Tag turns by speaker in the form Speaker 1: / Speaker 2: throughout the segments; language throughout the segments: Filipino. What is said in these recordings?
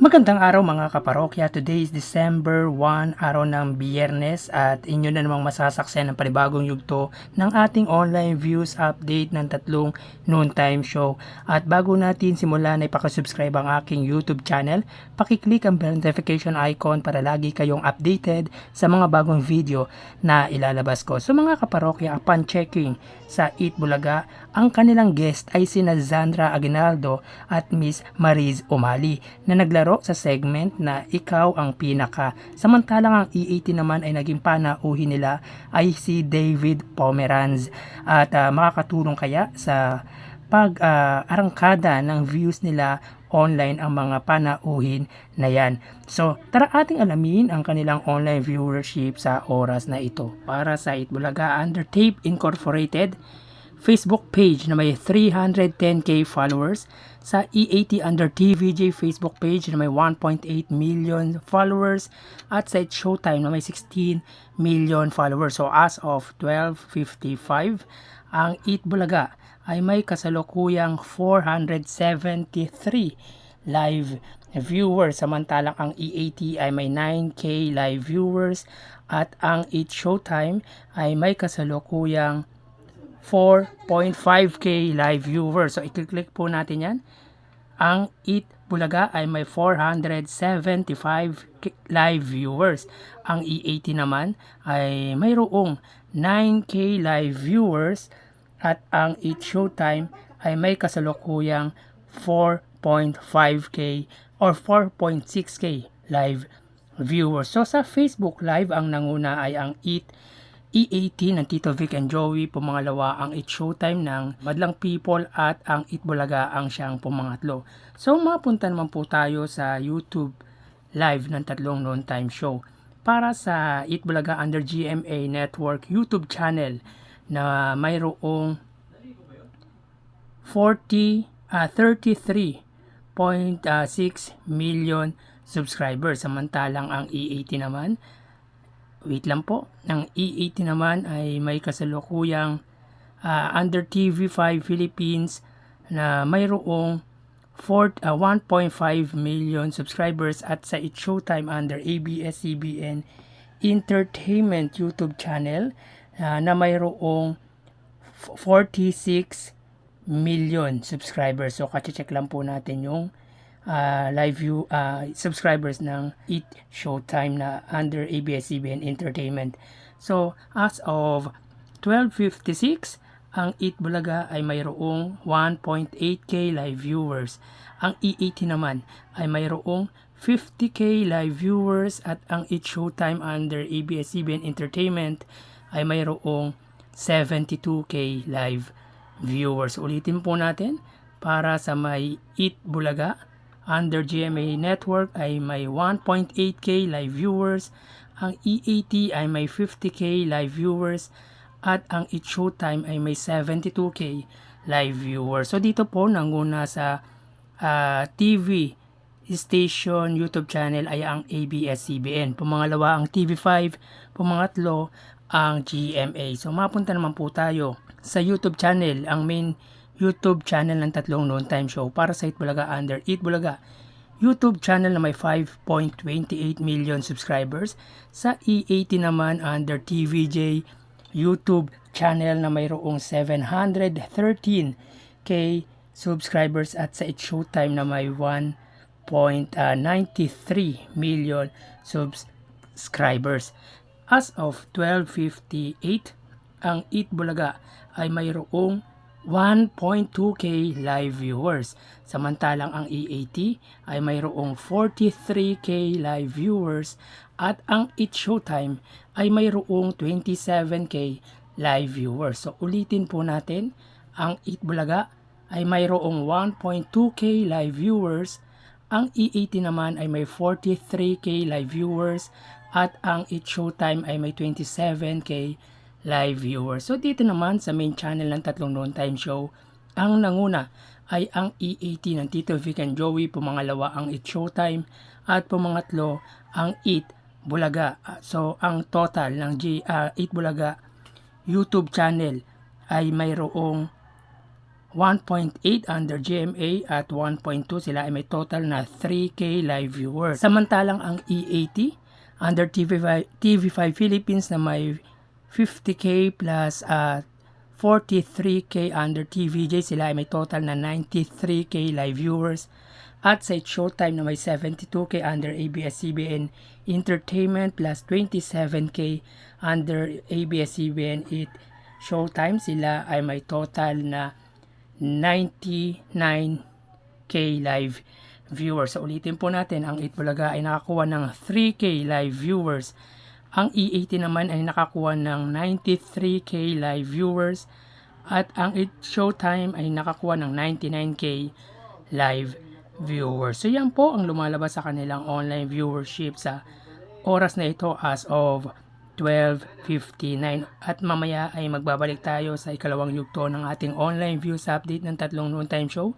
Speaker 1: Magandang araw mga kaparokya. Today is December 1, araw ng Biyernes at inyo na namang masasaksihan ng panibagong yugto ng ating online views update ng tatlong noontime show. At bago natin simulan ay pakisubscribe ang aking YouTube channel, pakiclick ang bell notification icon para lagi kayong updated sa mga bagong video na ilalabas ko. So mga kaparokya, upon checking sa Eat Bulaga, ang kanilang guest ay sina Zandra Aguinaldo at Miss Mariz Umali na naglaro sa segment na Ikaw ang Pinaka. Samantalang ang E80 naman ay naging panauhin nila ay si David Pomeranz. At makakatulong kaya sa pag-arangkada ng views nila online ang mga panauhin na yan. So, tara ating alamin ang kanilang online viewership sa oras na ito. Para sa Itbulaga, Undertape Incorporated Facebook page na may 310k followers, sa E80 Under TVJ Facebook page na may 1.8 million followers, at sa It's Showtime na may 16 million followers. So as of 12:55, ang Eat Bulaga ay may kasalukuyang 473 live viewers, samantalang ang E80 ay may 9k live viewers at ang It's Showtime ay may kasalukuyang 4.5k live viewers. So i-click po natin yan. Ang Eat Bulaga ay may 475 live viewers. Ang E80 naman ay mayroong 9k live viewers at ang Eat Showtime ay may kasalukuyang 4.5k or 4.6k live viewers. So sa Facebook Live, ang nanguna ay ang E80 ng Tito Vic and Joey, pumangalawa ang It's Showtime ng Madlang People at ang Eat Bulaga ang siyang pumangatlo. So mapunta naman po tayo sa YouTube Live ng tatlong noontime show. Para sa Eat Bulaga under GMA Network YouTube channel na mayroong 33.6 million subscribers, samantalang ang E80 naman, wait lang po, ang E80 naman ay may kasalukuyang under TV5 Philippines na mayroong 1.5 million subscribers, at sa It's Showtime under ABS-CBN Entertainment YouTube channel na mayroong 46 million subscribers. So kachecheck lang po natin yung live view subscribers ng Eat Showtime na under ABS-CBN Entertainment. So as of 12:56, ang Eat Bulaga ay mayroong 1.8k live viewers. Ang E80 naman ay mayroong 50k live viewers at ang Eat Showtime under ABS-CBN Entertainment ay mayroong 72k live viewers. Ulitin po natin, para sa may Eat Bulaga under GMA Network ay may 1.8k live viewers, ang E80 ay may 50k live viewers, at ang It's Showtime ay may 72k live viewers. So dito po nanguna sa TV station YouTube channel ay ang ABS-CBN, pumangalawa ang TV5, pumangatlo ang GMA. So mapunta naman po tayo sa YouTube channel, ang main YouTube channel ng tatlong noontime show. Para sa Eat Bulaga under Eat Bulaga YouTube channel na may 5.28 million subscribers, sa E80 naman under TVJ YouTube channel na mayroong 713k subscribers, at sa It's Showtime na may 1.93 million subscribers. As of 12:58, ang Eat Bulaga ay mayroong 1.2k live viewers, samantalang ang E80 ay mayroong 43k live viewers, at ang It's Showtime ay mayroong 27k live viewers. So ulitin po natin, ang Eat Bulaga ay mayroong 1.2k live viewers, ang E80 naman ay may 43k live viewers, at ang It's Showtime ay may 27k live viewers. So dito naman sa main channel ng tatlong noontime show, ang nanguna ay ang E80 ng Tito Vic and Joey, pumangalawa ang It's Showtime, at pumangatlo ang Eat Bulaga. So ang total ng Eat Bulaga YouTube channel ay mayroong 1.8 under GMA at 1.2 sila ay may total na 3K live viewers. Samantalang ang E80 under TV5 Philippines na may 50K plus 43K under TVJ sila ay may total na 93K live viewers. At sa Showtime na may 72K under ABS-CBN Entertainment plus 27K under ABS-CBN Showtime sila ay may total na 99K live viewers. So ulitin po natin, ang Itbulaga ay nakakuha ng 3K live viewers. Ang E80 naman ay nakakuha ng 93K live viewers. At ang Showtime ay nakakuha ng 99K live viewers. So yan po ang lumalabas sa kanilang online viewership sa oras na ito as of 12:59 at mamaya ay magbabalik tayo sa ikalawang yugto ng ating online views update ng tatlong noontime show.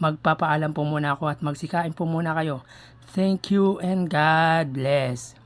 Speaker 1: Magpapaalam po muna ako at magsikain po muna kayo. Thank you and God bless.